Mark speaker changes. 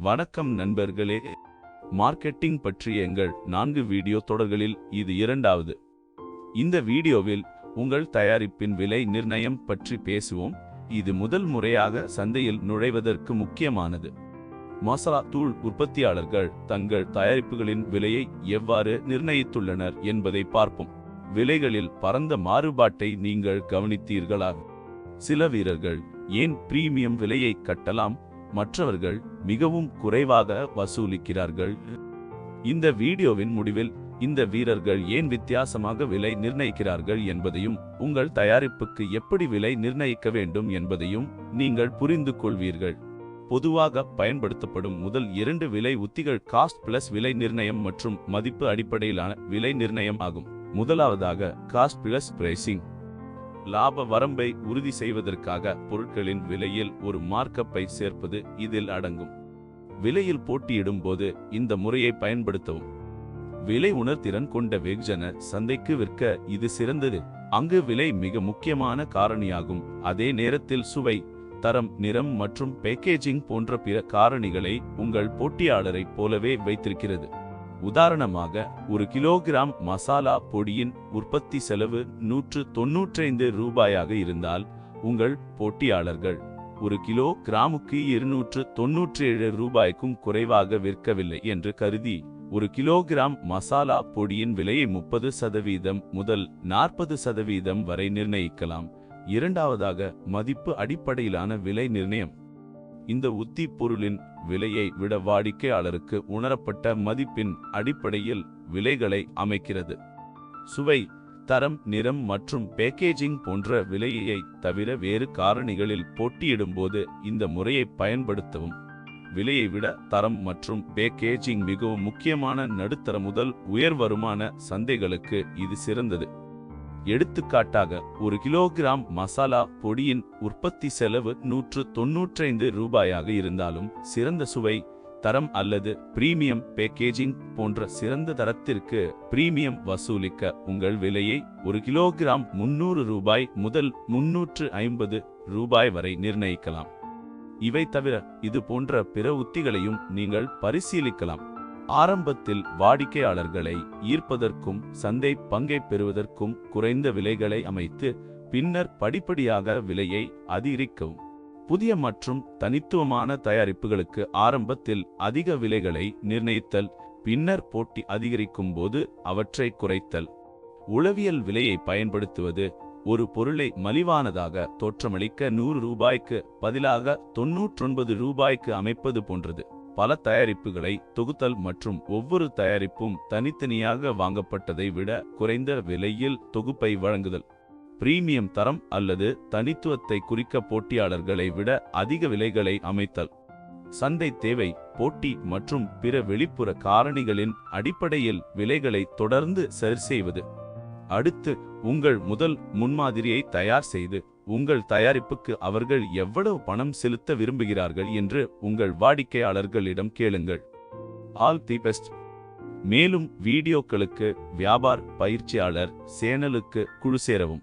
Speaker 1: வணக்கம் நண்பர்களே, மார்க்கெட்டிங் பற்றிய எங்கள் 4 வீடியோ தொடர்களில் இது இரண்டாவது. இந்த வீடியோவில் உங்கள் தயாரிப்பின் விலை நிர்ணயம் பற்றி பேசுவோம். இது முதல் முறையாக சந்தையில் நுழைவதற்கு முக்கியமானது. மசாலா தூள் உற்பத்தியாளர்கள் தங்கள் தயாரிப்புகளின் விலையை எவ்வாறு நிர்ணயித்துள்ளனர் என்பதை பார்ப்போம். விலைகளில் பரந்த மாறுபாட்டை நீங்கள் கவனித்தீர்களா? சில வீரர்கள் ஏன் பிரீமியம் விலையை கட்டலாம், மற்றவர்கள் மிகவும் குறைவாக வசூலிக்கிறார்கள். இந்த வீடியோவின் முடிவில் இந்த வீரர்கள் ஏன் வித்தியாசமாக விலை நிர்ணயிக்கிறார்கள் என்பதையும் உங்கள் தயாரிப்புக்கு எப்படி விலை நிர்ணயிக்க வேண்டும் என்பதையும் நீங்கள் புரிந்து கொள்வீர்கள். பொதுவாக பயன்படுத்தப்படும் முதல் 2 விலை உத்திகள் காஸ்ட் பிளஸ் விலை நிர்ணயம் மற்றும் மதிப்பு அடிப்படையிலான விலை நிர்ணயம் ஆகும். முதலாவதாக காஸ்ட் பிளஸ் பிரைசிங். லாப வரம்பை உறுதி செய்வதற்காக பொருட்களின் விலையில் ஒரு மார்க்கப்பை சேர்ப்பது இதில் அடங்கும். விலையில் போட்டியிடும் போது இந்த முறையை பயன்படுத்தவும். விலை உணர்திறன் கொண்ட வெகுஜன சந்தைக்கு விற்க இது சிறந்தது. அங்கு விலை மிக முக்கியமான காரணியாகும். அதே நேரத்தில் சுவை, தரம், நிறம் மற்றும் பேக்கேஜிங் போன்ற பிற காரணிகளை உங்கள் போட்டியாளரைப் போலவே வைத்திருக்கிறது. உதாரணமாக, 1 கிலோகிராம் மசாலா பொடியின் உற்பத்தி செலவு 195 ரூபாயாக இருந்தால் உங்கள் போட்டியாளர்கள் 1 கிலோ கிராமுக்கு 297 ரூபாய்க்கும் குறைவாக விற்கவில்லை என்று கருதி 1 கிலோகிராம் மசாலா பொடியின் விலையை 30% முதல் 40% வரை நிர்ணயிக்கலாம். இரண்டாவதாக மதிப்பு அடிப்படையிலான விலை நிர்ணயம். இந்த உத்தி பொருளின் விலையை விட வாடிக்கையாளருக்கு உணரப்பட்ட மதிப்பின் அடிப்படையில் விலைகளை அமைக்கிறது. சுவை, தரம், நிறம் மற்றும் பேக்கேஜிங் போன்ற விலையை தவிர வேறு காரணிகளில் போட்டியிடும்போது இந்த முறையை பயன்படுத்தவும். விலையை விட தரம் மற்றும் பேக்கேஜிங் மிகவும் முக்கியமான நடுத்தர முதல் உயர் வருமான சந்தைகளுக்கு இது சிறந்தது. எடுத்துக்காட்டாக, 1 கிலோகிராம் மசாலா பொடியின் உற்பத்தி செலவு 195 ரூபாயாக இருந்தாலும் சிறந்த சுவை, தரம் அல்லது பிரீமியம் பேக்கேஜிங் போன்ற சிறந்த தரத்திற்கு பிரீமியம் வசூலிக்க உங்கள் விலையை 1 கிலோகிராம் 300 ரூபாய் முதல் 350 ரூபாய் வரை நிர்ணயிக்கலாம். இவை தவிர இது போன்ற பிற உத்திகளையும் நீங்கள் பரிசீலிக்கலாம். ஆரம்பத்தில் வாடிக்கையாளர்களை ஈர்ப்பதற்கும் சந்தை பங்கை பெறுவதற்கும் குறைந்த விலைகளை அமைத்து பின்னர் படிப்படியாக விலையை அதிகரிக்கவும். புதிய மற்றும் தனித்துவமான தயாரிப்புகளுக்கு ஆரம்பத்தில் அதிக விலைகளை நிர்ணயித்தல், பின்னர் போட்டி அதிகரிக்கும் போது அவற்றை குறைத்தல். உளவியல் விலையை பயன்படுத்துவது. ஒரு பொருளை மலிவானதாக தோற்றமளிக்க 100 ரூபாய்க்கு பதிலாக 99 ரூபாய்க்கு அமைப்பது போன்றது. பல தயாரிப்புகளை தொகுத்தல் மற்றும் ஒவ்வொரு தயாரிப்பும் தனித்தனியாக வாங்கப்பட்டதை விட குறைந்த விலையில் தொகுப்பை வழங்குதல். பிரீமியம் தரம் அல்லது தனித்துவத்தை குறிக்க போட்டியாளர்களை விட அதிக விலைகளை அமைத்தல். சந்தை தேவை, போட்டி மற்றும் பிற வெளிப்புற காரணிகளின் அடிப்படையில் விலைகளை தொடர்ந்து சரிசெய்வது. அடுத்து, உங்கள் முதல் முன்மாதிரியை தயார் செய்து உங்கள் தயாரிப்புக்கு அவர்கள் எவ்வளவு பணம் செலுத்த விரும்புகிறார்கள் என்று உங்கள் வாடிக்கையாளர்களிடம் கேளுங்கள். All the best. மேலும் வீடியோக்களுக்கு வியாபார பயிற்சியாளர் சேனலுக்கு குழு சேரவும்.